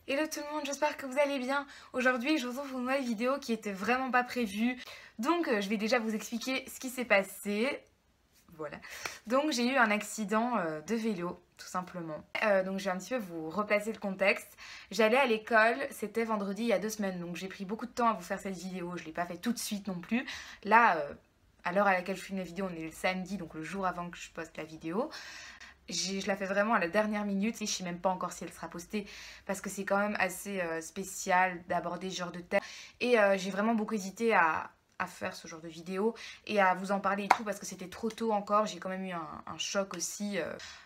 Hello tout le monde, j'espère que vous allez bien. Aujourd'hui, je vous retrouve pour une nouvelle vidéo qui était vraiment pas prévue. Donc, je vais déjà vous expliquer ce qui s'est passé. Voilà. Donc, j'ai eu un accident de vélo, tout simplement. Donc, je vais un petit peu vous replacer le contexte. J'allais à l'école, c'était vendredi il y a 2 semaines. Donc, j'ai pris beaucoup de temps à vous faire cette vidéo. Je ne l'ai pas fait tout de suite non plus. Là, à l'heure à laquelle je filme la vidéo, on est le samedi, donc le jour avant que je poste la vidéo. Je la fais vraiment à la dernière minute et je sais même pas encore si elle sera postée parce que c'est quand même assez spécial d'aborder ce genre de thème. Et j'ai vraiment beaucoup hésité à faire ce genre de vidéo et à vous en parler et tout parce que c'était trop tôt encore. J'ai quand même eu un choc aussi.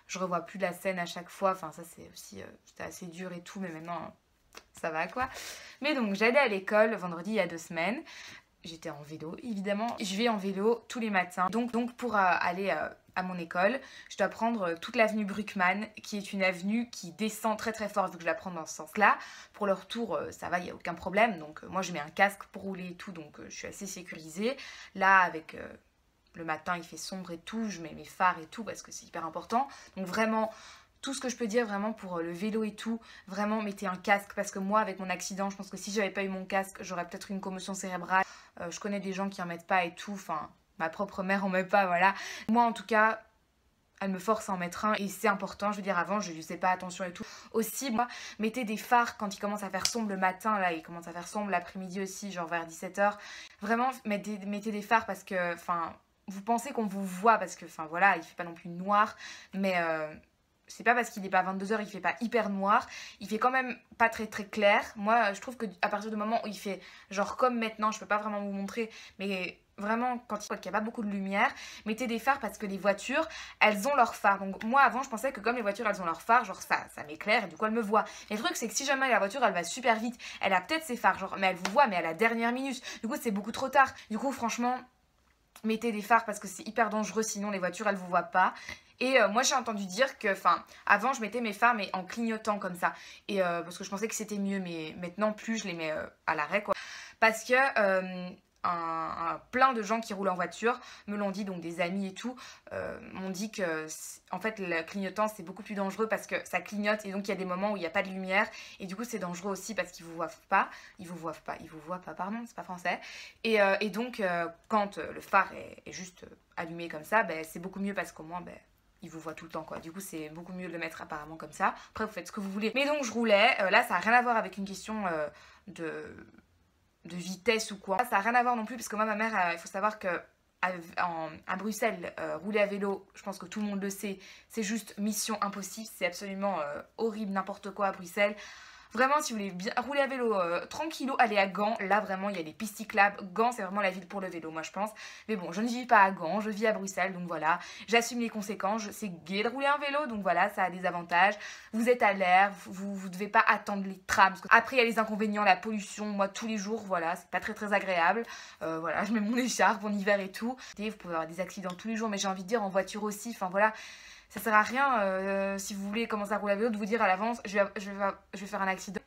Je revois plus la scène à chaque fois. Enfin, ça c'est aussi, c'était assez dur et tout, mais maintenant ça va quoi. Mais donc j'allais à l'école vendredi il y a 2 semaines. J'étais en vélo, évidemment. Je vais en vélo tous les matins. Donc pour aller à mon école, je dois prendre toute l'avenue Bruckmann, qui est une avenue qui descend très très fort, vu que je la prends dans ce sens-là. Pour le retour, ça va, il n'y a aucun problème. Donc moi, je mets un casque pour rouler et tout, donc je suis assez sécurisée. Là, avec le matin, il fait sombre et tout, je mets mes phares et tout, parce que c'est hyper important. Donc vraiment... Tout ce que je peux dire vraiment pour le vélo et tout, vraiment mettez un casque parce que moi avec mon accident, je pense que si j'avais pas eu mon casque, j'aurais peut-être une commotion cérébrale. Je connais des gens qui en mettent pas et tout, enfin ma propre mère en met pas, voilà. Moi en tout cas, elle me force à en mettre un et c'est important, je veux dire avant je ne faisais pas attention et tout. Aussi, moi, mettez des phares quand il commence à faire sombre le matin, là il commence à faire sombre l'après-midi aussi, genre vers 17h. Vraiment mettez des phares parce que, enfin, vous pensez qu'on vous voit parce que, enfin voilà, il fait pas non plus noir, mais... c'est pas parce qu'il est pas 22h, il fait pas hyper noir, il fait quand même pas très très clair. Moi, je trouve que à partir du moment où il fait genre comme maintenant, je peux pas vraiment vous montrer, mais vraiment quand il n'y a pas beaucoup de lumière, mettez des phares parce que les voitures, elles ont leurs phares. Donc moi avant, je pensais que comme les voitures elles ont leurs phares, genre ça m'éclaire et du coup elle me voit. Mais le truc c'est que si jamais la voiture elle va super vite, elle a peut-être ses phares, genre mais elle vous voit mais à la dernière minute. Du coup, c'est beaucoup trop tard. Du coup, franchement, mettez des phares parce que c'est hyper dangereux, sinon les voitures elles vous voient pas. Et moi j'ai entendu dire que, enfin, avant je mettais mes phares mais en clignotant comme ça. Et parce que je pensais que c'était mieux, mais maintenant plus je les mets à l'arrêt quoi. Parce que plein de gens qui roulent en voiture me l'ont dit, donc des amis et tout, m'ont dit que en fait le clignotant c'est beaucoup plus dangereux parce que ça clignote et donc il y a des moments où il n'y a pas de lumière et du coup c'est dangereux aussi parce qu'ils vous voient pas, ils vous voient pas, pardon, c'est pas français. Et donc quand le phare est juste allumé comme ça, ben, c'est beaucoup mieux parce qu'au moins ben, il vous voit tout le temps quoi. Du coup c'est beaucoup mieux de le mettre apparemment comme ça. Après vous faites ce que vous voulez. Mais donc je roulais, là ça n'a rien à voir avec une question de vitesse ou quoi. Ça n'a rien à voir non plus parce que moi ma mère, il faut savoir que à Bruxelles, rouler à vélo, je pense que tout le monde le sait, c'est juste mission impossible, c'est absolument horrible, n'importe quoi à Bruxelles. Vraiment, si vous voulez bien rouler à vélo tranquillo, allez à Gand. Là, vraiment, il y a des pistes cyclables. Gand, c'est vraiment la ville pour le vélo, moi, je pense. Mais bon, je ne vis pas à Gand, je vis à Bruxelles, donc voilà. J'assume les conséquences. C'est gai de rouler un vélo, donc voilà, ça a des avantages. Vous êtes à l'air, vous devez pas attendre les trams. Après, il y a les inconvénients, la pollution. Moi, tous les jours, voilà, c'est pas très très agréable. Voilà, je mets mon écharpe en hiver et tout. Vous pouvez avoir des accidents tous les jours, mais j'ai envie de dire en voiture aussi. Enfin voilà. Ça sert à rien si vous voulez commencer à rouler à vélo de vous dire à l'avance je vais faire un accident.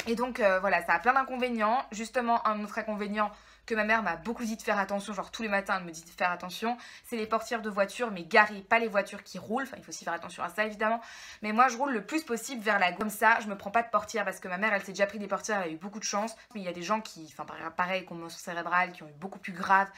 Et donc voilà, ça a plein d'inconvénients. Justement, un autre inconvénient que ma mère m'a beaucoup dit de faire attention, genre tous les matins elle me dit de faire attention, c'est les portières de voitures, mais garées, pas les voitures qui roulent. Enfin, il faut aussi faire attention à ça évidemment. Mais moi je roule le plus possible vers la gauche. Comme ça, je me prends pas de portière parce que ma mère elle s'est déjà pris des portières, elle a eu beaucoup de chance. Mais il y a des gens qui, enfin pareil, commotion cérébrale, qui ont eu beaucoup plus grave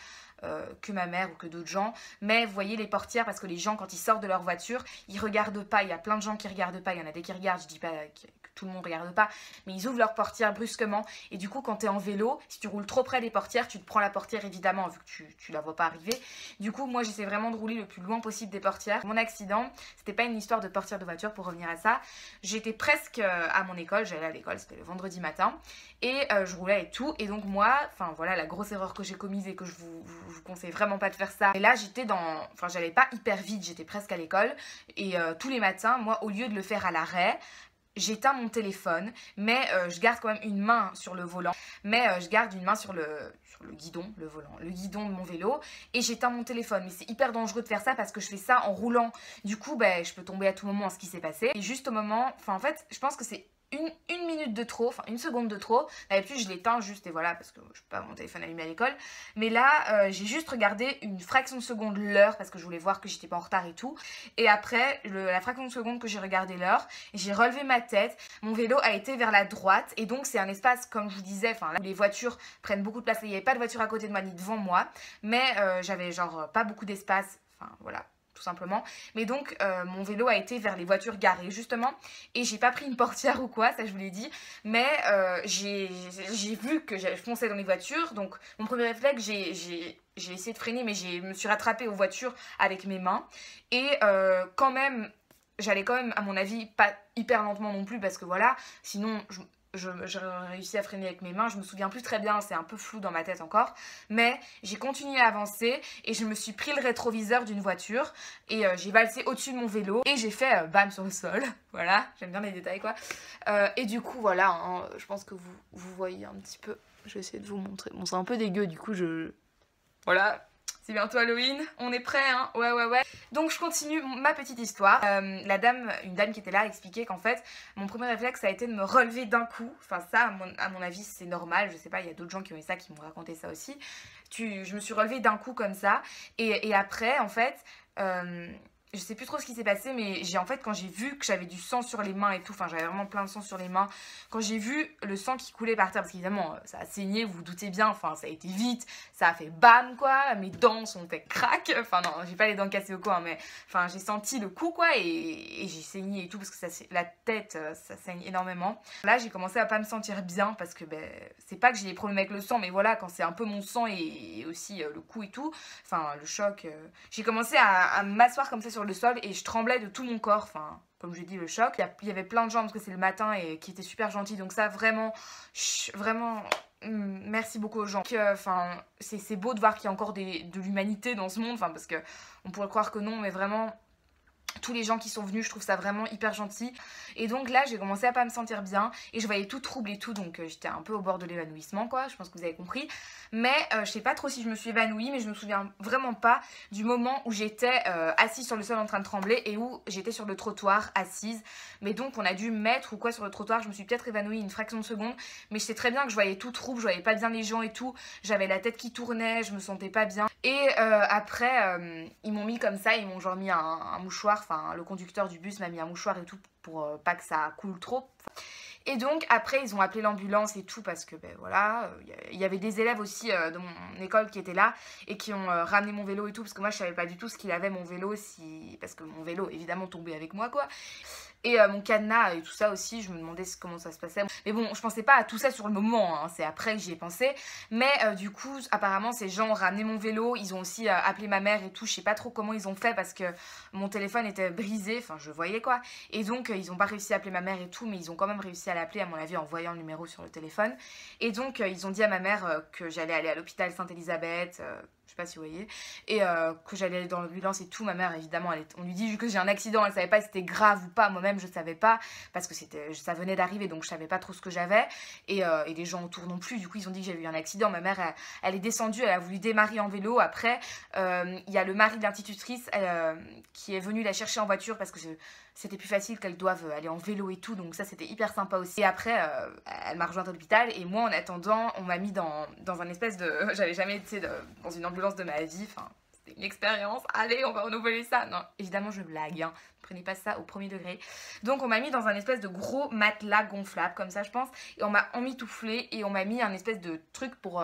que ma mère ou que d'autres gens. Mais vous voyez les portières, parce que les gens quand ils sortent de leur voiture, ils regardent pas. Il y a plein de gens qui regardent pas, il y en a des qui regardent, je dis pas que tout le monde regarde pas, mais ils ouvrent leur portière brusquement et du coup quand tu es en vélo, si tu roules trop près des portières, tu te prends la portière évidemment vu que tu la vois pas arriver. Du coup moi j'essaie vraiment de rouler le plus loin possible des portières. Mon accident, c'était pas une histoire de portière de voiture pour revenir à ça. J'étais presque à mon école, j'allais à l'école, c'était le vendredi matin et je roulais et tout. Et donc moi, enfin voilà la grosse erreur que j'ai commise et que je vous conseille vraiment pas de faire ça. Et là j'étais enfin j'allais pas hyper vite, j'étais presque à l'école et tous les matins, moi au lieu de le faire à l'arrêt, j'éteins mon téléphone, mais je garde quand même une main sur le volant, mais je garde une main sur le guidon, le guidon de mon vélo, et j'éteins mon téléphone. Mais c'est hyper dangereux de faire ça parce que je fais ça en roulant. Du coup, ben, je peux tomber à tout moment, ce qui s'est passé. Et juste au moment, enfin en fait, je pense que c'est une minute de trop, enfin une seconde de trop. D'habitude je l'éteins juste et voilà parce que je peux pas mon téléphone allumé à l'école. Mais là j'ai juste regardé une fraction de seconde l'heure parce que je voulais voir que j'étais pas en retard et tout. Et après la fraction de seconde que j'ai regardé l'heure, j'ai relevé ma tête. Mon vélo a été vers la droite et donc c'est un espace comme je vous disais, enfin là où les voitures prennent beaucoup de place. Il n'y avait pas de voiture à côté de moi ni devant moi, mais j'avais genre pas beaucoup d'espace. Enfin voilà, tout simplement. Mais donc mon vélo a été vers les voitures garées justement et j'ai pas pris une portière ou quoi, ça je vous l'ai dit, mais j'ai vu que je fonçais dans les voitures. Donc mon premier réflexe, j'ai essayé de freiner, mais je me suis rattrapée aux voitures avec mes mains et quand même j'allais quand même à mon avis pas hyper lentement non plus parce que voilà, sinon j'aurais réussi à freiner avec mes mains. Je me souviens plus très bien, c'est un peu flou dans ma tête encore. Mais j'ai continué à avancer et je me suis pris le rétroviseur d'une voiture et j'ai valsé au-dessus de mon vélo et j'ai fait bam sur le sol. Voilà, j'aime bien les détails quoi. Et du coup voilà, hein, je pense que vous voyez un petit peu. Je vais essayer de vous montrer. Bon c'est un peu dégueu du coup Voilà. C'est bientôt Halloween, on est prêt hein, ouais. Donc je continue ma petite histoire. Une dame qui était là expliquait qu'en fait, mon premier réflexe ça a été de me relever d'un coup. Enfin ça, à mon avis, c'est normal, je sais pas, il y a d'autres gens qui ont eu ça, qui m'ont raconté ça aussi. Je me suis relevée d'un coup comme ça, et après, en fait, je sais plus trop ce qui s'est passé, mais en fait, quand j'ai vu que j'avais du sang sur les mains et tout, enfin j'avais vraiment plein de sang sur les mains, quand j'ai vu le sang qui coulait par terre, parce qu'évidemment ça a saigné, vous vous doutez bien, enfin ça a été vite, ça a fait bam quoi, mes dents sont fait crack, enfin non, j'ai pas les dents cassées ou quoi, hein, mais enfin j'ai senti le coup quoi, et j'ai saigné et tout, parce que la tête, ça saigne énormément. Là j'ai commencé à pas me sentir bien, parce que ben, c'est pas que j'ai des problèmes avec le sang, mais voilà, quand c'est un peu mon sang et aussi le coup et tout, enfin le choc, j'ai commencé à m'asseoir comme ça sur le sol et je tremblais de tout mon corps, enfin comme je dis le choc. Il y avait plein de gens parce que c'est le matin et qui étaient super gentils, donc ça vraiment merci beaucoup aux gens. Enfin c'est beau de voir qu'il y a encore de l'humanité dans ce monde, enfin parce que on pourrait croire que non, mais vraiment tous les gens qui sont venus, je trouve ça vraiment hyper gentil. Et donc là j'ai commencé à pas me sentir bien et je voyais tout trouble et tout, donc j'étais un peu au bord de l'évanouissement quoi, je pense que vous avez compris. Mais je sais pas trop si je me suis évanouie, mais je me souviens vraiment pas du moment où j'étais assise sur le sol en train de trembler et où j'étais sur le trottoir assise. Mais donc on a dû me mettre ou quoi sur le trottoir, je me suis peut-être évanouie une fraction de seconde, mais je sais très bien que je voyais tout trouble, je voyais pas bien les gens et tout, j'avais la tête qui tournait, je me sentais pas bien. Et après ils m'ont mis comme ça, ils m'ont genre mis un mouchoir, enfin le conducteur du bus m'a mis un mouchoir et tout pour pas que ça coule trop. Et donc après ils ont appelé l'ambulance et tout parce que ben voilà, il y avait des élèves aussi de mon école qui étaient là et qui ont ramené mon vélo et tout, parce que moi je savais pas du tout ce qu'il avait mon vélo, parce que mon vélo évidemment tombait avec moi quoi. Et mon cadenas et tout ça aussi, je me demandais comment ça se passait. Mais bon, je pensais pas à tout ça sur le moment, hein, c'est après que j'y ai pensé. Mais du coup, apparemment, ces gens ont ramené mon vélo, ils ont aussi appelé ma mère et tout. Je sais pas trop comment ils ont fait parce que mon téléphone était brisé, enfin je voyais quoi. Et donc, ils ont pas réussi à appeler ma mère et tout, mais ils ont quand même réussi à l'appeler, à mon avis, en voyant le numéro sur le téléphone. Et donc, ils ont dit à ma mère que j'allais aller à l'hôpital Sainte-Élisabeth. Je sais pas si vous voyez, et que j'allais aller dans l'ambulance et tout. Ma mère évidemment on lui dit que j'ai un accident, elle savait pas si c'était grave ou pas, moi-même je savais pas parce que ça venait d'arriver, donc je savais pas trop ce que j'avais, et les gens autour non plus. Du coup ils ont dit que j'avais eu un accident. Ma mère elle est descendue, elle a voulu démarrer en vélo. Après il y a le mari de l'institutrice qui est venu la chercher en voiture parce que c'était plus facile qu'elle doive aller en vélo et tout, donc ça c'était hyper sympa aussi. Et après elle m'a rejointe à l'hôpital et moi en attendant on m'a mis dans un espèce de j'avais jamais été dans une ambulance de ma vie, enfin c'était une expérience, allez on va renouveler ça. Non évidemment je blague hein. Prenez pas ça au premier degré. Donc on m'a mis dans un espèce de gros matelas gonflable comme ça je pense, et on m'a emmitouflé et on m'a mis un espèce de truc pour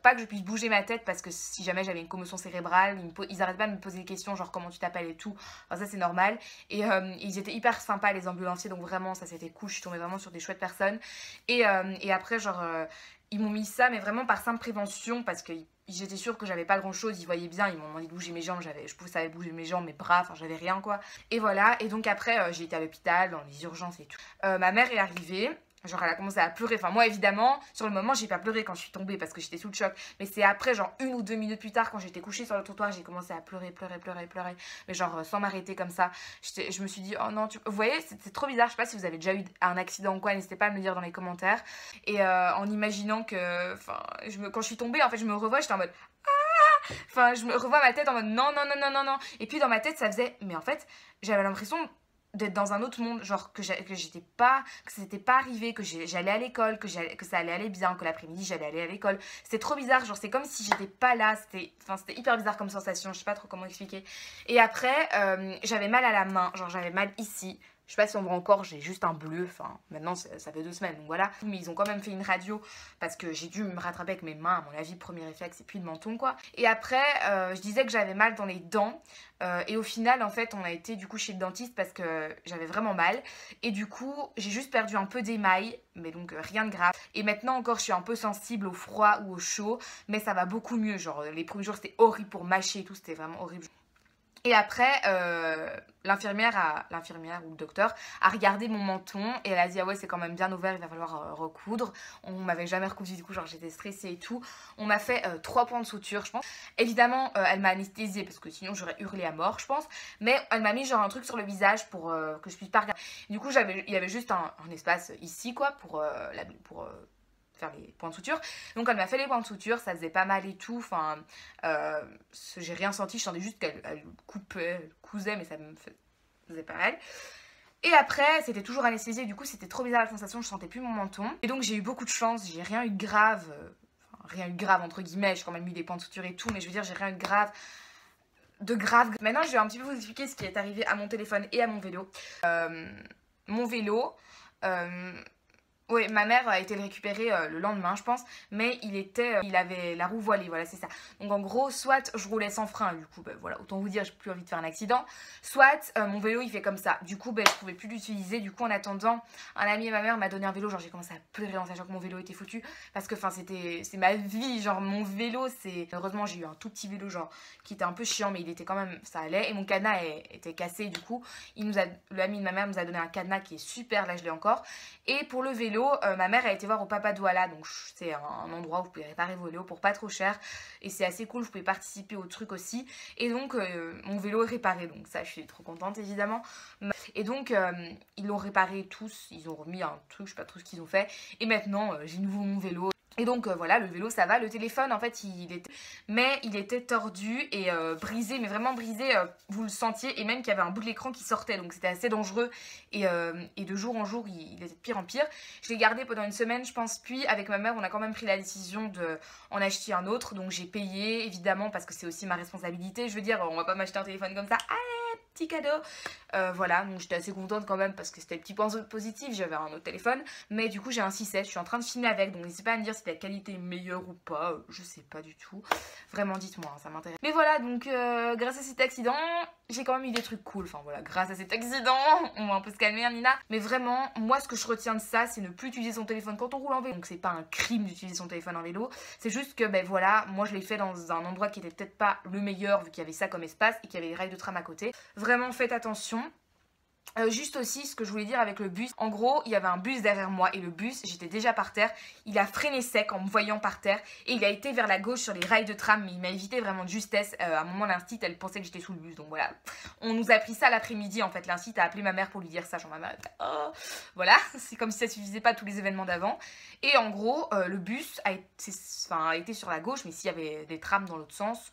pas que je puisse bouger ma tête, parce que si jamais j'avais une commotion cérébrale, ils arrêtent pas de me poser des questions genre comment tu t'appelles et tout, enfin ça c'est normal. Et ils étaient hyper sympas les ambulanciers, donc vraiment ça c'était cool, je suis tombée vraiment sur des chouettes personnes. Et après genre ils m'ont mis ça mais vraiment par simple prévention, parce que j'étais sûre que j'avais pas grand chose, ils voyaient bien, ils m'ont demandé de bouger mes jambes, je savais bouger mes jambes, mes bras, enfin j'avais rien quoi. Et voilà, et donc après j'ai été à l'hôpital, dans les urgences et tout. Ma mère est arrivée. Genre elle a commencé à pleurer, enfin moi évidemment sur le moment j'ai pas pleuré quand je suis tombée parce que j'étais sous le choc, mais c'est après genre 1 ou 2 minutes plus tard quand j'étais couchée sur le trottoir j'ai commencé à pleurer, mais genre sans m'arrêter comme ça. Je me suis dit oh non, vous voyez c'est trop bizarre, je sais pas si vous avez déjà eu un accident ou quoi, n'hésitez pas à me le dire dans les commentaires. Et en imaginant que, enfin quand je suis tombée en fait je me revois, j'étais en mode enfin je me revois ma tête en mode non, et puis dans ma tête ça faisait, mais en fait j'avais l'impression d'être dans un autre monde, genre que j'étais pas, que c'était pas arrivé, que j'allais à l'école, que ça allait aller bien, que l'après-midi j'allais aller à l'école. C'était trop bizarre, genre c'est comme si j'étais pas là, c'était hyper bizarre comme sensation, je sais pas trop comment expliquer. Et après, j'avais mal à la main, genre j'avais mal ici. Je sais pas si on voit encore, j'ai juste un bleu, enfin maintenant ça fait 2 semaines, donc voilà. Mais ils ont quand même fait une radio parce que j'ai dû me rattraper avec mes mains, à mon avis, premier réflexe, et puis le menton quoi. Et après, je disais que j'avais mal dans les dents, et au final en fait on a été du coup chez le dentiste parce que j'avais vraiment mal. Et du coup j'ai juste perdu un peu d'émail, mais donc rien de grave. Et maintenant encore je suis un peu sensible au froid ou au chaud, mais ça va beaucoup mieux, genre les premiers jours c'était horrible pour mâcher et tout, c'était vraiment horrible. Et après, l'infirmière ou le docteur a regardé mon menton et elle a dit ah ouais c'est quand même bien ouvert, il va falloir recoudre. On m'avait jamais recousu du coup, genre j'étais stressée et tout. On m'a fait 3 points de suture je pense. Évidemment elle m'a anesthésiée parce que sinon j'aurais hurlé à mort je pense. Mais elle m'a mis genre un truc sur le visage pour que je puisse pas regarder. Du coup il y avait juste un espace ici quoi pour faire les points de suture. Donc elle m'a fait les points de suture, ça faisait pas mal et tout, enfin j'ai rien senti, je sentais juste qu'elle coupait, elle cousait, mais ça me faisait pas mal. Et après c'était toujours anesthésié, du coup c'était trop bizarre la sensation, je sentais plus mon menton. Et donc j'ai eu beaucoup de chance, j'ai rien eu de grave, rien eu de grave entre guillemets, j'ai quand même eu des points de suture et tout, mais je veux dire j'ai rien eu de grave. Maintenant je vais un petit peu vous expliquer ce qui est arrivé à mon téléphone et à mon vélo. Mon vélo, oui, ma mère a été le récupérer le lendemain, je pense, mais il avait la roue voilée, voilà, c'est ça. Donc en gros, soit je roulais sans frein, du coup, ben, voilà, autant vous dire, j'ai plus envie de faire un accident, soit mon vélo il fait comme ça. Du coup, ben, je pouvais plus l'utiliser. Du coup, en attendant, un ami et ma mère m'a donné un vélo, genre j'ai commencé à pleurer en sachant que mon vélo était foutu, parce que enfin c'est ma vie, genre mon vélo, c'est heureusement j'ai eu un tout petit vélo genre qui était un peu chiant, mais il était quand même, ça allait, et mon cadenas était cassé. Du coup, l'ami de ma mère nous a donné un cadenas qui est super, là je l'ai encore. Et pour le vélo, ma mère a été voir au Papa Douala, donc c'est un endroit où vous pouvez réparer vos vélos pour pas trop cher et c'est assez cool, vous pouvez participer au truc aussi. Et donc mon vélo est réparé, donc ça je suis trop contente évidemment. Et donc ils l'ont réparé tous, ils ont remis un truc, je sais pas trop ce qu'ils ont fait, et maintenant j'ai nouveau mon vélo. Et donc voilà, le vélo ça va, le téléphone en fait il était tordu et brisé, mais vraiment brisé, vous le sentiez, et même qu'il y avait un bout de l'écran qui sortait, donc c'était assez dangereux, et de jour en jour il était de pire en pire. Je l'ai gardé pendant une semaine je pense, puis avec ma mère on a quand même pris la décision d'en acheter un autre, donc j'ai payé évidemment parce que c'est aussi ma responsabilité, je veux dire on va pas m'acheter un téléphone comme ça, allez petit cadeau. Voilà, donc j'étais assez contente quand même parce que c'était le petit point positif, j'avais un autre téléphone, mais du coup j'ai un 6S, je suis en train de filmer avec, donc n'hésitez pas à me dire si la qualité est meilleure ou pas, je sais pas du tout, vraiment dites-moi, ça m'intéresse. Mais voilà, donc grâce à cet accident, j'ai quand même eu des trucs cool, enfin voilà, grâce à cet accident, on va un peu se calmer hein, Nina, mais vraiment, moi ce que je retiens de ça, c'est ne plus utiliser son téléphone quand on roule en vélo, donc c'est pas un crime d'utiliser son téléphone en vélo, c'est juste que ben voilà, moi je l'ai fait dans un endroit qui était peut-être pas le meilleur vu qu'il y avait ça comme espace et qu'il y avait les rails de tram à côté, vraiment faites attention. Juste aussi ce que je voulais dire avec le bus, en gros il y avait un bus derrière moi et le bus, j'étais déjà par terre, il a freiné sec en me voyant par terre et il a été vers la gauche sur les rails de tram, mais il m'a évité vraiment de justesse. À un moment l'instit elle pensait que j'étais sous le bus, donc voilà, on nous a appris ça l'après-midi en fait, l'instit a appelé ma mère pour lui dire ça, genre ma mère oh. Voilà, c'est comme si ça suffisait pas à tous les événements d'avant. Et en gros le bus a été sur la gauche, mais s'il y avait des trams dans l'autre sens,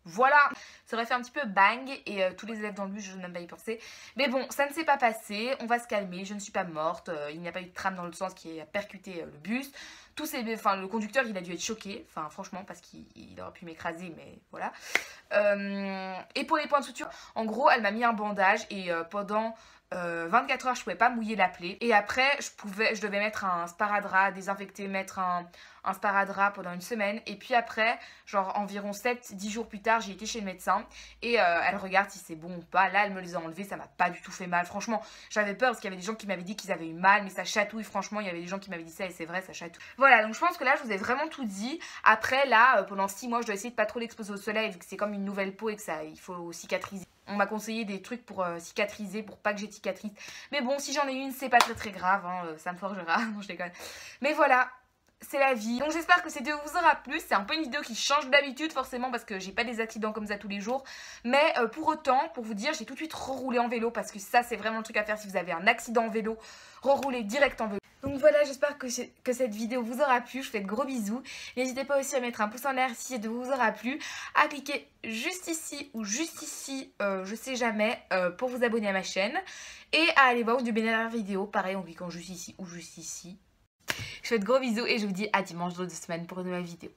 voilà, ça aurait fait un petit peu bang et tous les élèves dans le bus, je n'aime pas y penser. Mais bon, ça ne s'est pas passé, on va se calmer, je ne suis pas morte, il n'y a pas eu de tram dans l'autre sens qui a percuté le bus. Le conducteur, il a dû être choqué, enfin franchement, parce qu'il aurait pu m'écraser, mais voilà. Et pour les points de suture, en gros, elle m'a mis un bandage et pendant 24 heures, je pouvais pas mouiller la plaie. Et après, je devais mettre un sparadrap, désinfecter, mettre un sparadrap pendant une semaine. Et puis après, genre environ 7-10 jours plus tard, j'ai été chez le médecin. Et elle regarde si c'est bon ou pas. Là, elle me les a enlevés, ça m'a pas du tout fait mal. Franchement, j'avais peur parce qu'il y avait des gens qui m'avaient dit qu'ils avaient eu mal. Mais ça chatouille, franchement, il y avait des gens qui m'avaient dit ça et c'est vrai, ça chatouille. Voilà, donc je pense que là, je vous ai vraiment tout dit. Après, là, pendant 6 mois, je dois essayer de pas trop l'exposer au soleil vu que c'est comme une nouvelle peau et que il faut cicatriser. On m'a conseillé des trucs pour cicatriser, pour pas que j'ai de cicatrice. Mais bon, si j'en ai une, c'est pas très grave, hein, ça me forgera. Non, je déconne. Mais voilà, c'est la vie. Donc j'espère que cette vidéo vous aura plu. C'est un peu une vidéo qui change d'habitude, forcément, parce que j'ai pas des accidents comme ça tous les jours. Mais pour autant, pour vous dire, j'ai tout de suite reroulé en vélo, parce que ça, c'est vraiment le truc à faire si vous avez un accident en vélo. Rerouler direct en vélo. Donc voilà, j'espère que cette vidéo vous aura plu. Je vous fais de gros bisous. N'hésitez pas aussi à mettre un pouce en l'air si elle vous aura plu, à cliquer juste ici ou juste ici, je sais jamais, pour vous abonner à ma chaîne, et à aller voir du dernière vidéo, pareil en cliquant juste ici ou juste ici. Je vous fais de gros bisous et je vous dis à dimanche dans 2 semaines pour une nouvelle vidéo.